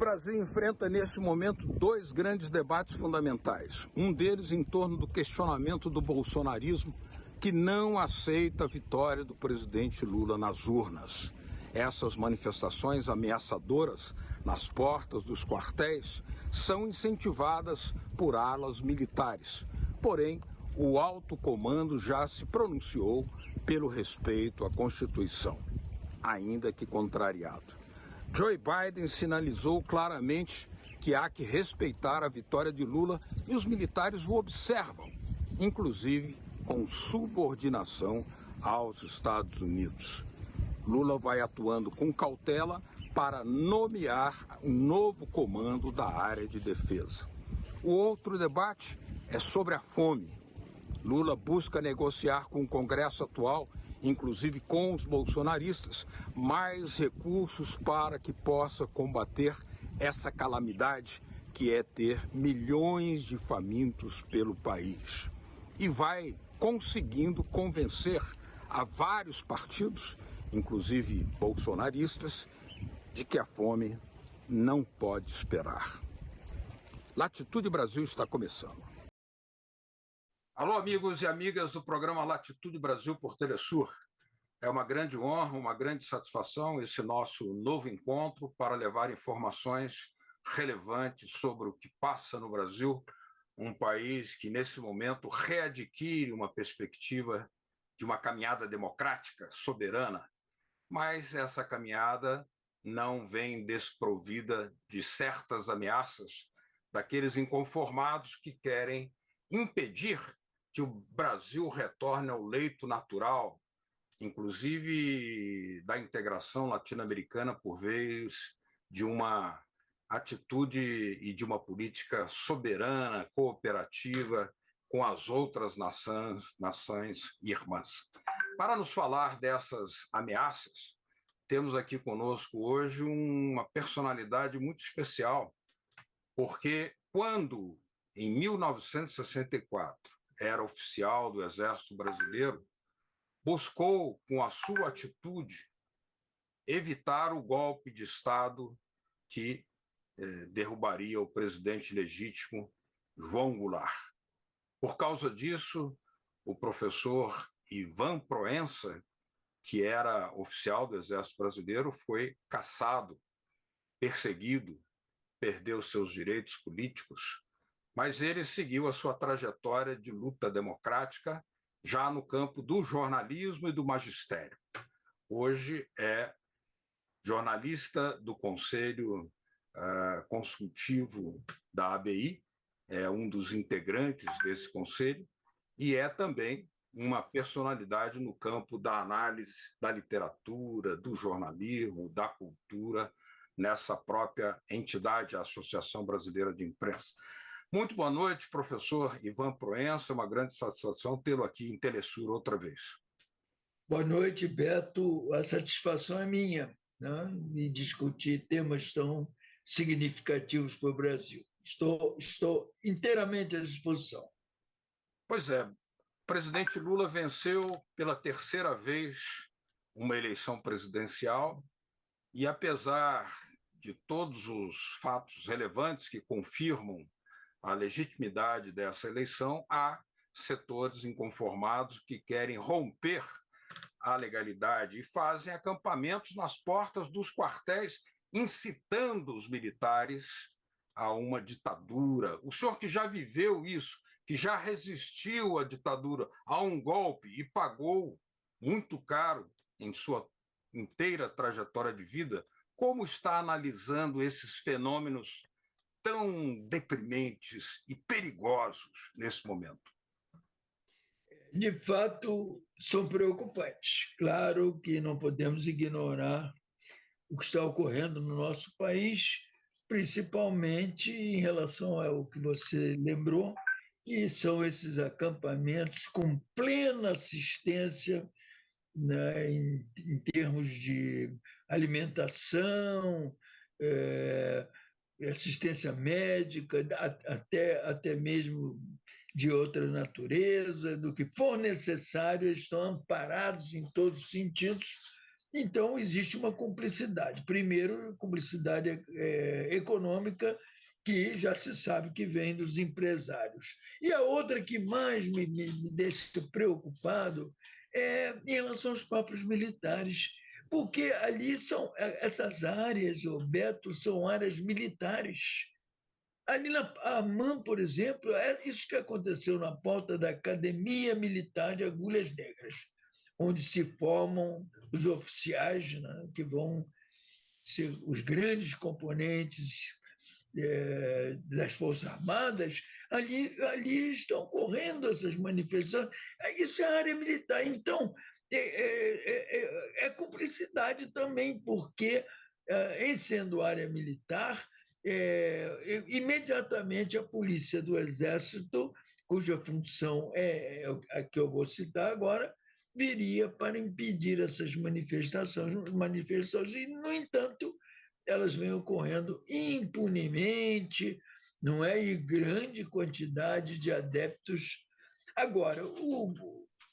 Brasil enfrenta neste momento dois grandes debates fundamentais. Um deles em torno do questionamento do bolsonarismo, que não aceita a vitória do presidente Lula nas urnas. Essas manifestações ameaçadoras nas portas dos quartéis são incentivadas por alas militares. Porém, o alto comando já se pronunciou pelo respeito à Constituição, ainda que contrariado. Joe Biden sinalizou claramente que há que respeitar a vitória de Lula e os militares o observam, inclusive com subordinação aos Estados Unidos. Lula vai atuando com cautela para nomear um novo comando da área de defesa. O outro debate é sobre a fome. Lula busca negociar com o Congresso atual, inclusive com os bolsonaristas, mais recursos para que possa combater essa calamidade que é ter milhões de famintos pelo país. E vai conseguindo convencer a vários partidos, inclusive bolsonaristas, de que a fome não pode esperar. Latitude Brasil está começando. Alô, amigos e amigas do programa Latitude Brasil por Telesur. É uma grande honra, uma grande satisfação esse nosso novo encontro para levar informações relevantes sobre o que passa no Brasil, um país que nesse momento readquire uma perspectiva de uma caminhada democrática, soberana, mas essa caminhada não vem desprovida de certas ameaças daqueles inconformados que querem impedir que o Brasil retorne ao leito natural, inclusive da integração latino-americana por vez de uma atitude e de uma política soberana, cooperativa com as outras nações irmãs. Para nos falar dessas ameaças, temos aqui conosco hoje uma personalidade muito especial, porque quando, em 1964, era oficial do Exército Brasileiro, buscou, com a sua atitude, evitar o golpe de Estado que derrubaria o presidente legítimo João Goulart. Por causa disso, o professor Ivan Proença, que era oficial do Exército Brasileiro, foi caçado, perseguido, perdeu seus direitos políticos, mas ele seguiu a sua trajetória de luta democrática já no campo do jornalismo e do magistério. Hoje é jornalista do Conselho Consultivo da ABI, é um dos integrantes desse conselho, e é também uma personalidade no campo da análise da literatura, do jornalismo, da cultura, nessa própria entidade, a Associação Brasileira de Imprensa. Muito boa noite, professor Ivan Proença, uma grande satisfação tê-lo aqui em Telesur outra vez. Boa noite, Beto. A satisfação é minha, né, de discutir temas tão significativos para o Brasil. Estou inteiramente à disposição. Pois é, o presidente Lula venceu pela terceira vez uma eleição presidencial e, apesar de todos os fatos relevantes que confirmam a legitimidade dessa eleição, há setores inconformados que querem romper a legalidade e fazem acampamentos nas portas dos quartéis, incitando os militares a uma ditadura. O senhor que já viveu isso, que já resistiu à ditadura, a um golpe e pagou muito caro em sua inteira trajetória de vida, como está analisando esses fenômenos tão deprimentes e perigosos nesse momento? De fato, são preocupantes. Claro que não podemos ignorar o que está ocorrendo no nosso país, principalmente em relação ao que você lembrou, e são esses acampamentos com plena assistência, né, em termos de alimentação, assistência médica, até mesmo de outra natureza, do que for necessário, eles estão amparados em todos os sentidos Então, existe uma cumplicidade. Primeiro, cumplicidade econômica, que já se sabe que vem dos empresários. E a outra que mais me deixa preocupado é em relação aos próprios militares, porque ali são essas áreas, Beto, são áreas militares. Ali na AMAN, por exemplo, é isso que aconteceu na porta da Academia Militar de Agulhas Negras, onde se formam os oficiais, né, que vão ser os grandes componentes das Forças Armadas. Ali estão ocorrendo essas manifestações. Isso é área militar. Então, é cumplicidade também, porque, em sendo área militar, imediatamente a polícia do Exército, cuja função é a que eu vou citar agora, viria para impedir essas manifestações, e, no entanto, elas vêm ocorrendo impunemente, não é? E grande quantidade de adeptos. Agora,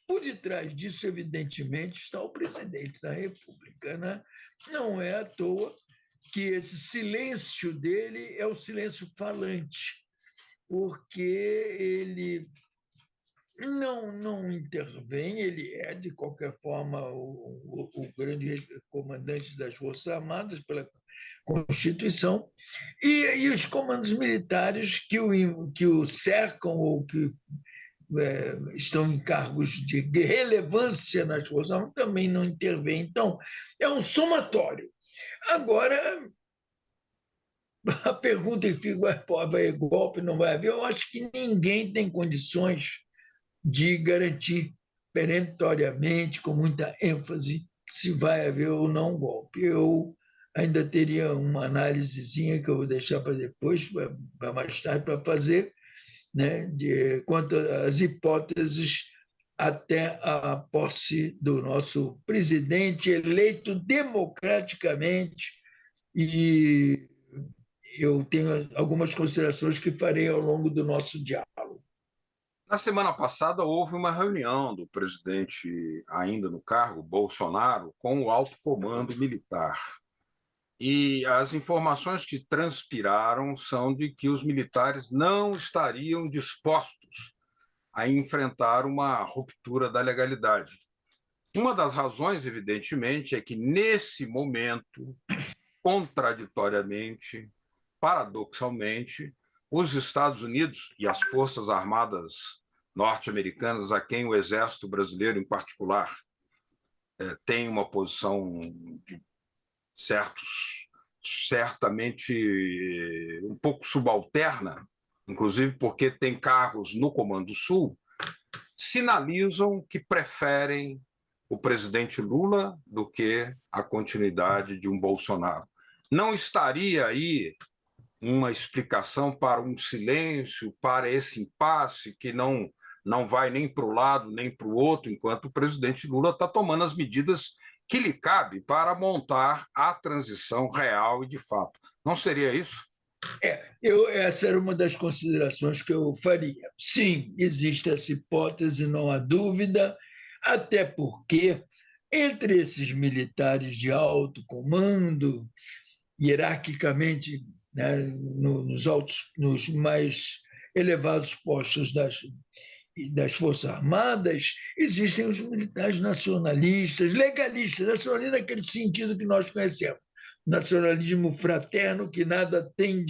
por detrás disso, evidentemente, está o presidente da República, né? Não é à toa que esse silêncio dele é o silêncio falante, porque ele não intervém, ele é, de qualquer forma, o grande comandante das Forças Armadas pela Constituição, e os comandos militares que o cercam ou que estão em cargos de relevância nas Forças Armadas também não intervêm. Então, é um somatório. Agora, a pergunta que fica, vai golpe, não vai haver, eu acho que ninguém tem condições de garantir perentoriamente, com muita ênfase, se vai haver ou não golpe. Eu ainda teria uma análisezinha que eu vou deixar para depois, para mais tarde, para fazer, né, quanto às hipóteses até a posse do nosso presidente eleito democraticamente, e eu tenho algumas considerações que farei ao longo do nosso diálogo. Na semana passada, houve uma reunião do presidente, ainda no cargo, Bolsonaro, com o alto comando militar. E as informações que transpiraram são de que os militares não estariam dispostos a enfrentar uma ruptura da legalidade. Uma das razões, evidentemente, é que, nesse momento, contraditoriamente, paradoxalmente, os Estados Unidos e as Forças Armadas norte-americanas, a quem o Exército Brasileiro, em particular, tem uma posição de certamente um pouco subalterna, inclusive porque tem cargos no Comando Sul, sinalizam que preferem o presidente Lula do que a continuidade de um Bolsonaro. Não estaria aí uma explicação para um silêncio, para esse impasse que não vai nem para o lado nem para o outro, enquanto o presidente Lula está tomando as medidas que lhe cabe para montar a transição real e de fato. Não seria isso? Essa era uma das considerações que eu faria. Sim, existe essa hipótese, não há dúvida, até porque entre esses militares de alto comando, hierarquicamente, né, nos mais elevados postos das Forças Armadas, existem os militares nacionalistas, legalistas, nacionalistas naquele sentido que nós conhecemos, nacionalismo fraterno, que nada tem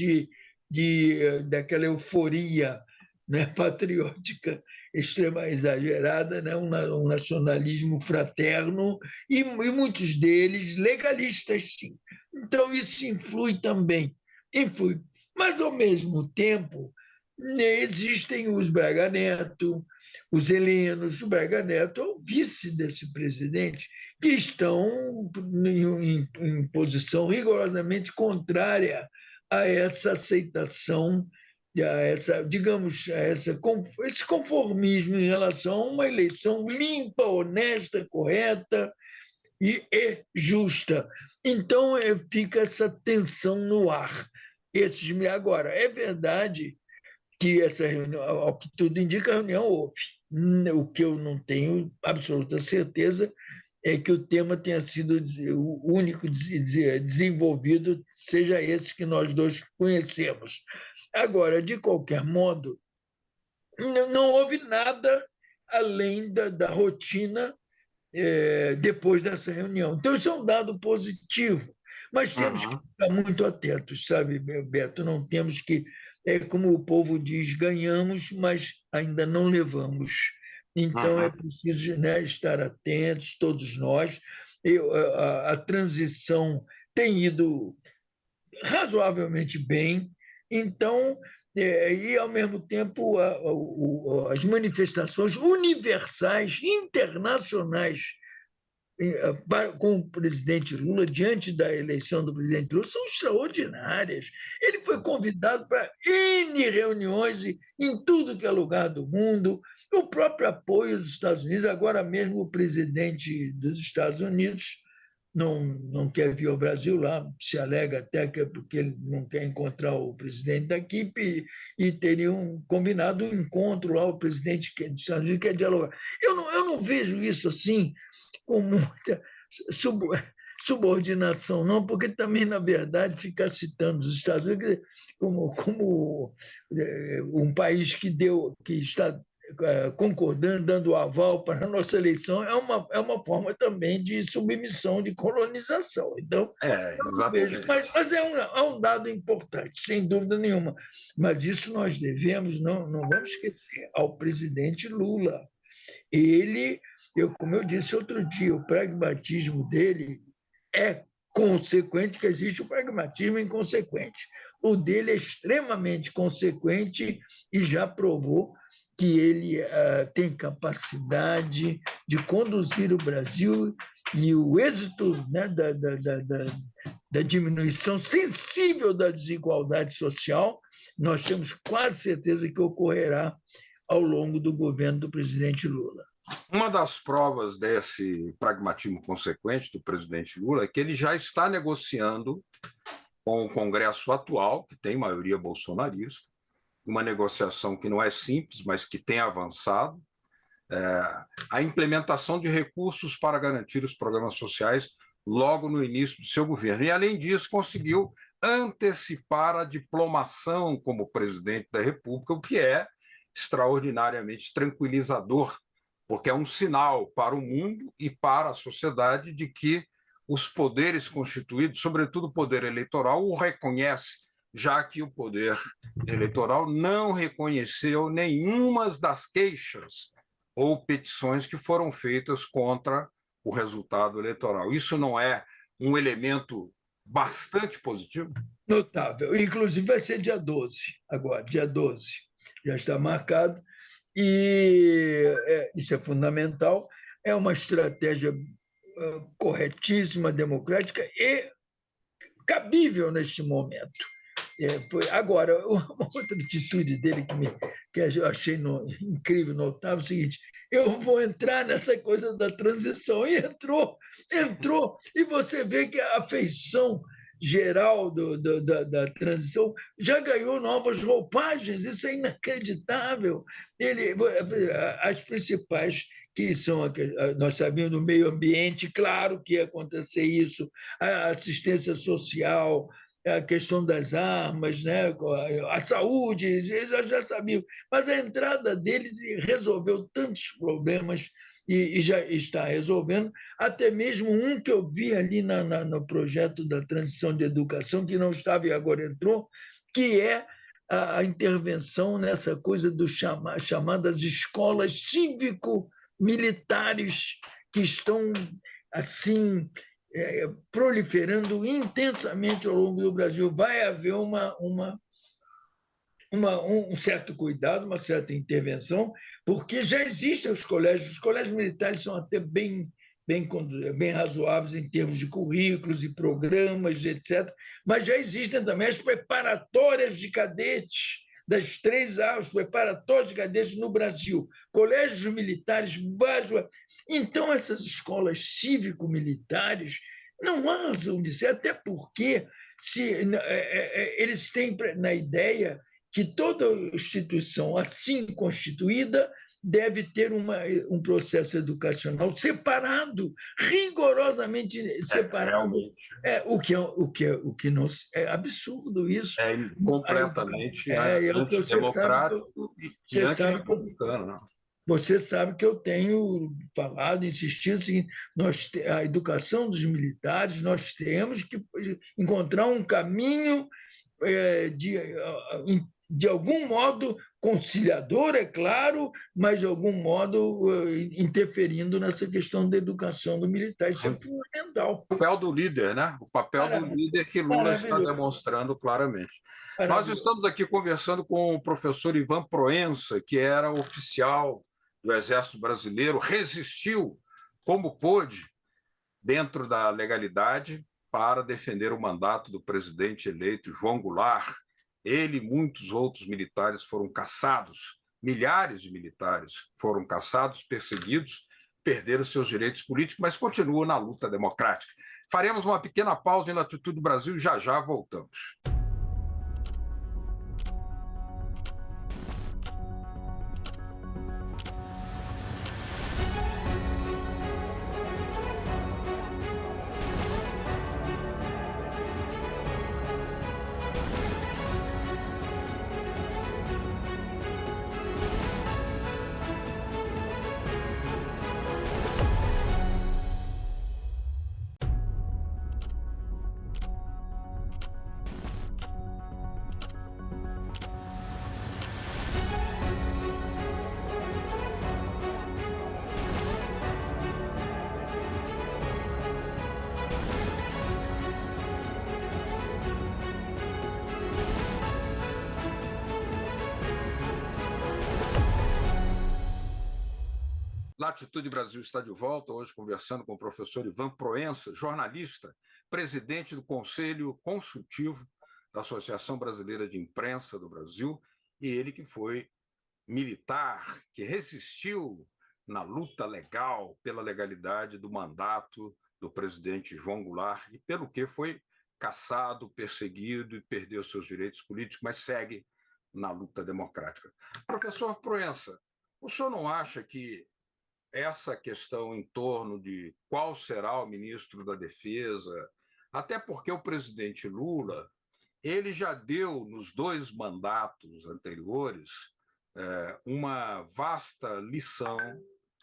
daquela euforia, né, patriótica extrema, exagerada, né, um nacionalismo fraterno, e muitos deles legalistas, sim. Então, isso influi também. Mas, ao mesmo tempo, existem os Braga Neto, os helenos. O Braga Neto é o vice desse presidente, que estão em posição rigorosamente contrária a essa aceitação, esse conformismo em relação a uma eleição limpa, honesta, correta e justa. Então, fica essa tensão no ar. Agora, é verdade que essa reunião, ao que tudo indica, a reunião houve. O que eu não tenho absoluta certeza é que o tema tenha sido o único desenvolvido, seja esse que nós dois conhecemos. Agora, de qualquer modo, não houve nada além da rotina depois dessa reunião. Então, isso é um dado positivo, mas temos que ficar muito atentos, sabe, Beto? Não temos que, como o povo diz, ganhamos, mas ainda não levamos. Então, é preciso, né, estar atentos, todos nós. A transição tem ido razoavelmente bem, então, e, ao mesmo tempo, as manifestações universais, internacionais, com o presidente Lula, diante da eleição do presidente Lula, são extraordinárias. Ele foi convidado para N reuniões em tudo que é lugar do mundo, o próprio apoio dos Estados Unidos. Agora mesmo o presidente dos Estados Unidos não quer vir ao Brasil, lá se alega até que é porque ele não quer encontrar o presidente da equipe, e teriam combinado um encontro lá, o presidente dos Estados Unidos quer dialogar. Eu não vejo isso assim com muita subordinação, não, porque também, na verdade, ficar citando os Estados Unidos como um país que está concordando, dando aval para a nossa eleição, é uma forma também de submissão, de colonização. Então, exatamente. Mas é um dado importante, sem dúvida nenhuma. Mas isso nós devemos, não vamos esquecer, ao presidente Lula. Ele, como eu disse outro dia, o pragmatismo dele é consequente, que existe o pragmatismo inconsequente. O dele é extremamente consequente e já provou que ele tem capacidade de conduzir o Brasil, e o êxito, né, da diminuição sensível da desigualdade social, nós temos quase certeza que ocorrerá ao longo do governo do presidente Lula. Uma das provas desse pragmatismo consequente do presidente Lula é que ele já está negociando com o Congresso atual, que tem maioria bolsonarista, uma negociação que não é simples, mas que tem avançado, a implementação de recursos para garantir os programas sociais logo no início do seu governo. E, além disso, conseguiu antecipar a diplomação como presidente da República, o que é extraordinariamente tranquilizador, porque é um sinal para o mundo e para a sociedade de que os poderes constituídos, sobretudo o poder eleitoral, o reconhece, já que o poder eleitoral não reconheceu nenhuma das queixas ou petições que foram feitas contra o resultado eleitoral. Isso não é um elemento bastante positivo? Notável. Inclusive, vai ser dia 12, agora, dia 12. Já está marcado. E isso é fundamental. É uma estratégia corretíssima, democrática e cabível neste momento. Agora, uma outra atitude dele que eu achei incrível, notável, é o seguinte: eu vou entrar nessa coisa da transição. E entrou, e você vê que a feição geral da transição já ganhou novas roupagens. Isso é inacreditável. As principais, que são, nós sabemos, do meio ambiente, claro que ia acontecer isso, a assistência social, a questão das armas, né? A saúde, eles já sabiam. Mas a entrada deles resolveu tantos problemas, e já está resolvendo, até mesmo um que eu vi ali no projeto da transição de educação, que não estava e agora entrou, que é a intervenção nessa coisa das chamadas escolas cívico-militares, que estão assim proliferando intensamente ao longo do Brasil. Vai haver um certo cuidado, uma certa intervenção, porque já existem os colégios militares são até bem razoáveis em termos de currículos e programas, etc., mas já existem também as preparatórias de cadetes, das 3 aulas preparatórias de cadetes no Brasil, colégios militares, então essas escolas cívico-militares não há razão de ser, até porque eles têm na ideia que toda instituição assim constituída deve ter um processo educacional separado, rigorosamente separado. Realmente. O que não é absurdo isso. É completamente É o que antidemocrático e você sabe antirrepublicano, né? Você sabe que eu tenho falado, insistido o seguinte: a educação dos militares, nós temos que encontrar um caminho de algum modo conciliador, é claro, mas de algum modo interferindo nessa questão da educação do militar. Isso é fundamental. O papel do líder, né? O papel do líder que Lula está demonstrando claramente. Nós estamos aqui conversando com o professor Ivan Proença, que era oficial do Exército Brasileiro, resistiu como pôde, dentro da legalidade, para defender o mandato do presidente eleito João Goulart. Ele e muitos outros militares foram caçados, milhares de militares foram caçados, perseguidos, perderam seus direitos políticos, mas continuam na luta democrática. Faremos uma pequena pausa em Latitude Brasil e já voltamos. Latitude Brasil está de volta, hoje conversando com o professor Ivan Proença, jornalista, presidente do Conselho Consultivo da Associação Brasileira de Imprensa do Brasil, e ele que foi militar, que resistiu na luta legal pela legalidade do mandato do presidente João Goulart e pelo que foi caçado, perseguido e perdeu seus direitos políticos, mas segue na luta democrática. Professor Proença, o senhor não acha que essa questão em torno de qual será o ministro da Defesa, até porque o presidente Lula ele já deu nos 2 mandatos anteriores uma vasta lição,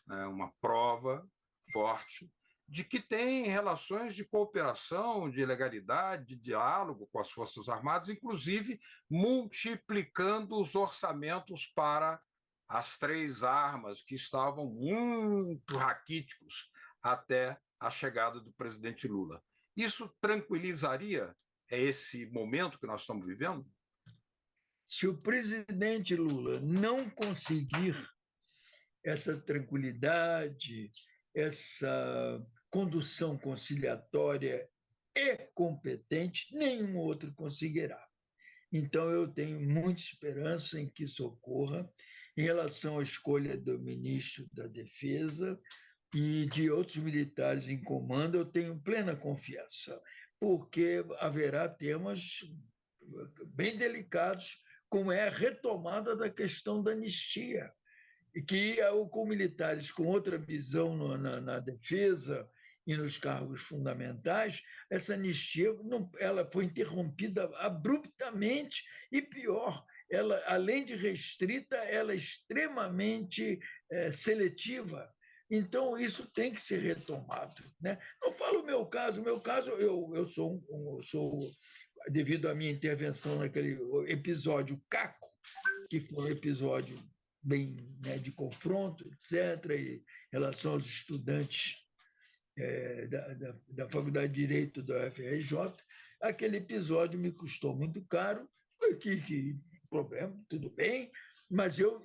uma prova forte de que tem relações de cooperação, de legalidade, de diálogo com as Forças Armadas, inclusive multiplicando os orçamentos para as 3 armas que estavam muito raquíticos até a chegada do presidente Lula. Isso tranquilizaria esse momento que nós estamos vivendo? Se o presidente Lula não conseguir essa tranquilidade, essa condução conciliatória e competente, nenhum outro conseguirá. Então, eu tenho muita esperança em que isso ocorra. Em relação à escolha do ministro da Defesa e de outros militares em comando, eu tenho plena confiança, porque haverá temas bem delicados, como é a retomada da questão da anistia, e que com militares com outra visão na defesa e nos cargos fundamentais, essa anistia ela foi interrompida abruptamente e, pior, ela, além de restrita, ela é extremamente seletiva. Então, isso tem que ser retomado, né? Não falo o meu caso, eu sou, devido à minha intervenção naquele episódio Caco, que foi um episódio bem, né, de confronto, etc., em relação aos estudantes da Faculdade de Direito da UFRJ, aquele episódio me custou muito caro, que problema, tudo bem, mas eu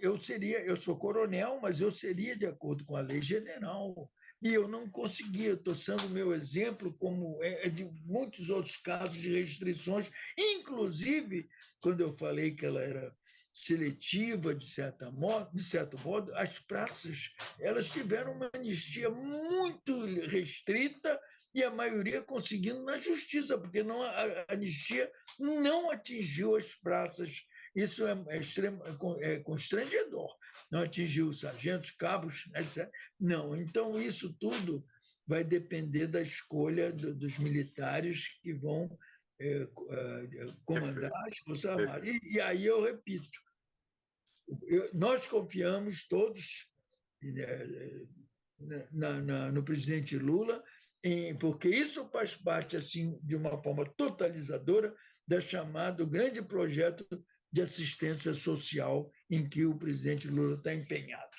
sou coronel, mas eu seria de acordo com a lei general, e eu não conseguia, estou sendo o meu exemplo, como de muitos outros casos de restrições, inclusive, quando eu falei que ela era seletiva, de certo modo, as praças elas tiveram uma anistia muito restrita e a maioria conseguindo na justiça, porque a anistia não atingiu as praças. Isso é constrangedor. não atingiu os sargentos, cabos, etc. Não, então isso tudo vai depender da escolha dos militares que vão comandar as Forças Armadas. E aí eu repito, nós confiamos todos no presidente Lula, porque isso faz parte assim de uma forma totalizadora da chamado grande projeto de assistência social em que o presidente Lula está empenhado.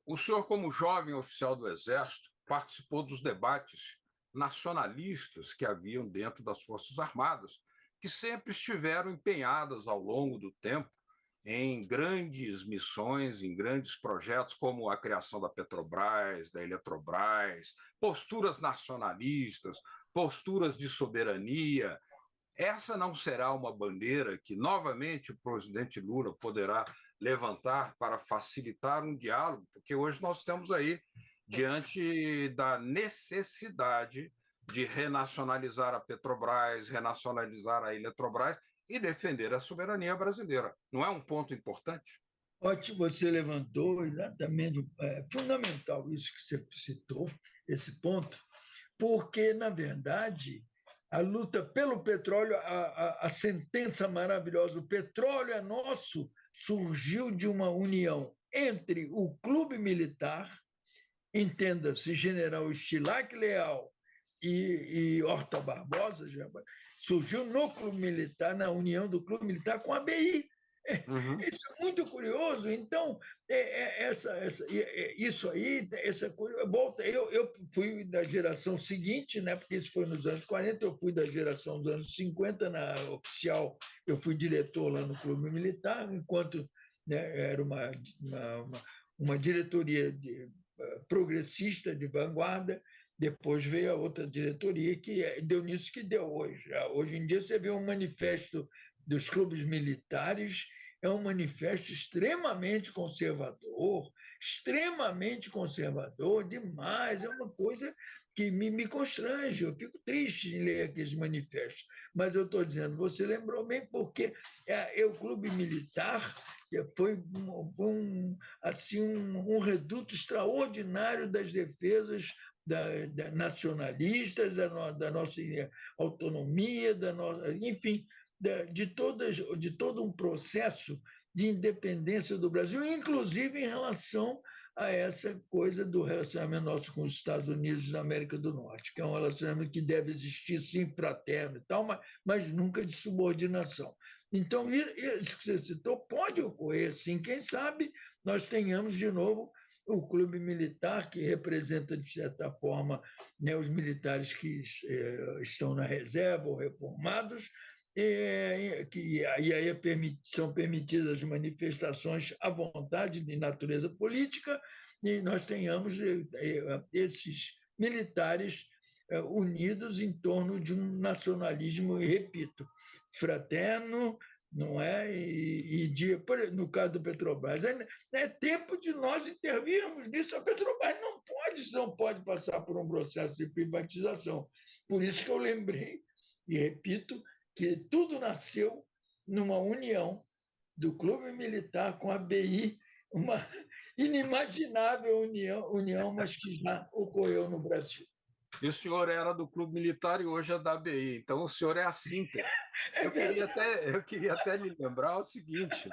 O senhor, como jovem oficial do Exército, participou dos debates nacionalistas que haviam dentro das Forças Armadas, que sempre estiveram empenhadas ao longo do tempo em grandes missões, em grandes projetos, como a criação da Petrobras, da Eletrobras, posturas nacionalistas, posturas de soberania. Essa não será uma bandeira que, novamente, o presidente Lula poderá levantar para facilitar um diálogo, porque hoje nós estamos aí diante da necessidade de renacionalizar a Petrobras, renacionalizar a Eletrobras e defender a soberania brasileira. Não é um ponto importante? Ótimo, você levantou exatamente, fundamental isso que você citou, esse ponto, porque, na verdade, a luta pelo petróleo, a sentença maravilhosa, o petróleo é nosso, surgiu de uma união entre o clube militar, entenda-se, general Estilac Leal e Horta Barbosa, surgiu no clube militar, na união do clube militar com a BI. Uhum. Isso é muito curioso. Então, isso aí, essa coisa, volta. Eu fui da geração seguinte, né, porque isso foi nos anos 40, eu fui da geração dos anos 50, na oficial, eu fui diretor lá no clube militar, enquanto, né, era uma diretoria progressista de vanguarda. Depois veio a outra diretoria que deu nisso que deu hoje. Hoje em dia você vê um manifesto dos clubes militares, é um manifesto extremamente conservador demais, é uma coisa que me constrange, eu fico triste em ler aqueles manifestos. Mas eu estou dizendo, você lembrou bem, porque o clube militar foi um reduto extraordinário das defesas nacionalistas, da nossa autonomia, enfim, de todo um processo de independência do Brasil, inclusive em relação a essa coisa do relacionamento nosso com os Estados Unidos da América do Norte, que é um relacionamento que deve existir, sim, fraterno e tal, mas nunca de subordinação. Então, isso que você citou pode ocorrer, sim. Quem sabe nós tenhamos, de novo, o clube militar, que representa, de certa forma, né, os militares que estão na reserva ou reformados, e aí são permitidas as manifestações à vontade de natureza política, e nós tenhamos esses militares unidos em torno de um nacionalismo, repito, fraterno, não é? No caso do Petrobras, é tempo de nós intervirmos nisso. A Petrobras não pode passar por um processo de privatização. Por isso que eu lembrei, e repito, que tudo nasceu numa união do clube militar com a BI, uma inimaginável união, mas que já ocorreu no Brasil. E o senhor era do clube militar e hoje é da BI, então o senhor é a síntese. Eu queria até lhe lembrar o seguinte,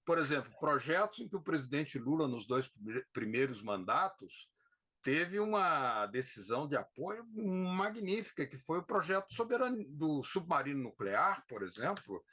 por exemplo, projetos em que o presidente Lula, nos 2 primeiros mandatos, teve uma decisão de apoio magnífica, que foi o projeto do submarino nuclear, por exemplo.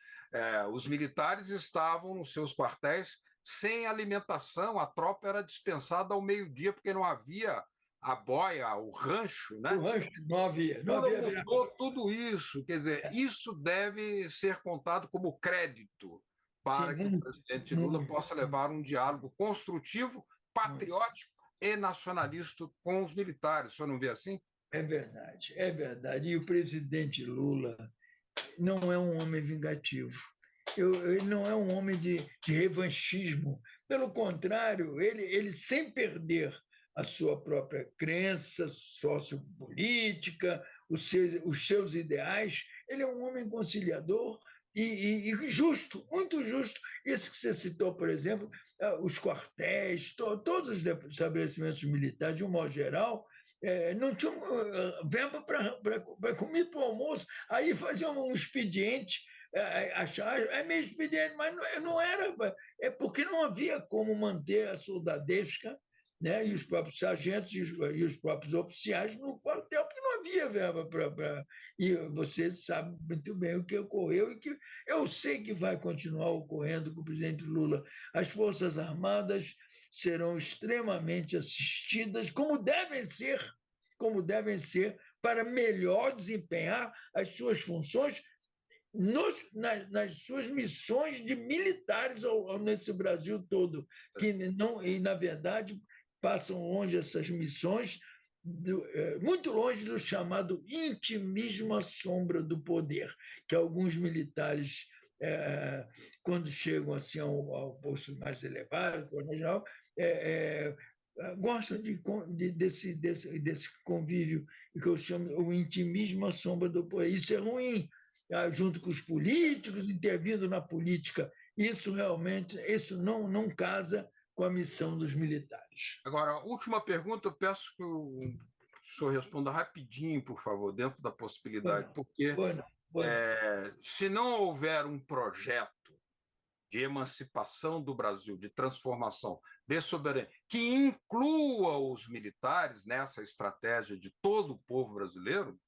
Os militares estavam nos seus quartéis sem alimentação, a tropa era dispensada ao meio-dia, porque não havia a boia, o rancho, né? O rancho não havia. Mudou tudo isso. Quer dizer, isso deve ser contado como crédito para que o presidente Lula possa levar um diálogo construtivo, patriótico e nacionalista com os militares. O senhor não vê assim? É verdade, é verdade. E o presidente Lula não é um homem vingativo. Ele não é um homem de revanchismo. Pelo contrário, ele sem perder a sua própria crença sociopolítica, os seus ideais, ele é um homem conciliador, e justo, muito justo. Isso que você citou, por exemplo, os quartéis, todos os estabelecimentos militares, de um modo geral, não tinham verba para comida para o almoço. Aí faziam um expediente, achar, é meio expediente, mas não era, é porque não havia como manter a soldadesca, né, e os próprios sargentos e os próprios oficiais no quartel, que não havia verba para. E você sabe muito bem o que ocorreu e que eu sei que vai continuar ocorrendo com o presidente Lula. As Forças Armadas serão extremamente assistidas, como devem ser, para melhor desempenhar as suas funções nas suas missões de militares nesse Brasil todo, que não, e, na verdade, passam longe essas missões, muito longe do chamado intimismo à sombra do poder, que alguns militares, quando chegam assim ao posto mais elevado, coronel, gostam desse convívio que eu chamo o intimismo à sombra do poder. Isso é ruim, junto com os políticos, intervindo na política. Isso realmente não casa com a missão dos militares. Agora, última pergunta, eu peço que o senhor responda rapidinho, por favor, dentro da possibilidade, porque se não houver um projeto de emancipação do Brasil, de transformação, de soberania, que inclua os militares nessa estratégia de todo o povo brasileiro,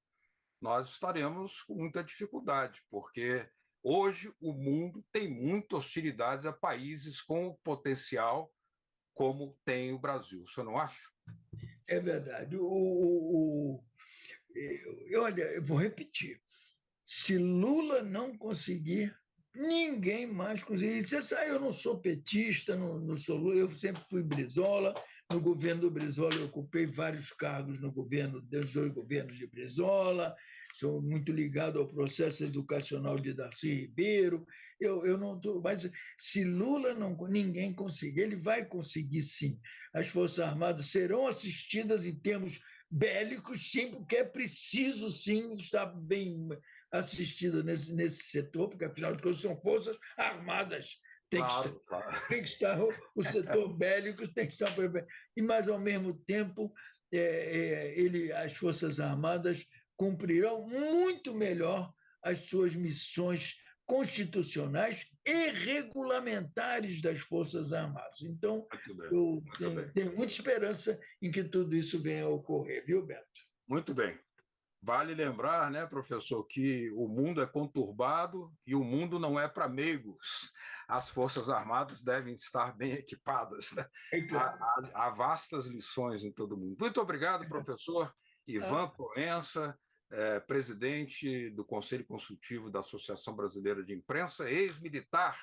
nós estaremos com muita dificuldade, porque hoje o mundo tem muita hostilidade a países com potencial como tem o Brasil. O senhor não acha? É verdade. Olha, eu vou repetir. Se Lula não conseguir, ninguém mais conseguir. Você sabe, eu não sou petista, não sou Lula, eu sempre fui Brizola. No governo do Brizola, eu ocupei vários cargos no governo, dos 2 governos de Brizola. Sou muito ligado ao processo educacional de Darcy Ribeiro. Eu não tô, mas se Lula não, ninguém conseguir, ele vai conseguir sim. As Forças Armadas serão assistidas em termos bélicos, sim, porque é preciso sim estar bem assistida nesse setor, porque afinal de contas são Forças Armadas. Claro. Tem que estar o setor bélico, tem que estar. Mas, ao mesmo tempo, as Forças Armadas cumprirão muito melhor as suas missões constitucionais e regulamentares das Forças Armadas. Então, eu tenho muita esperança em que tudo isso venha a ocorrer, viu, Beto? Muito bem. Vale lembrar, né, professor, que o mundo é conturbado e o mundo não é para meigos. As Forças Armadas devem estar bem equipadas. Né? Há vastas lições em todo o mundo. Muito obrigado, professor Ivan Proença, presidente do Conselho Consultivo da Associação Brasileira de Imprensa, ex-militar,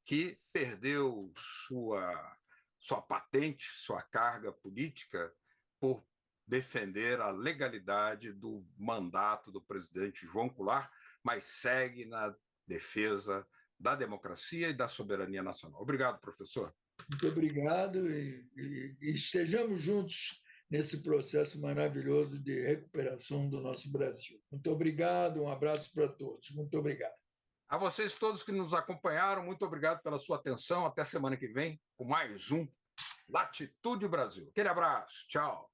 que perdeu sua patente, sua carga política por defender a legalidade do mandato do presidente João Goulart, mas segue na defesa da democracia e da soberania nacional. Obrigado, professor. Muito obrigado e estejamos juntos nesse processo maravilhoso de recuperação do nosso Brasil. Muito obrigado, um abraço para todos. Muito obrigado. A vocês todos que nos acompanharam, muito obrigado pela sua atenção. Até semana que vem com mais um Latitude Brasil. Aquele abraço. Tchau.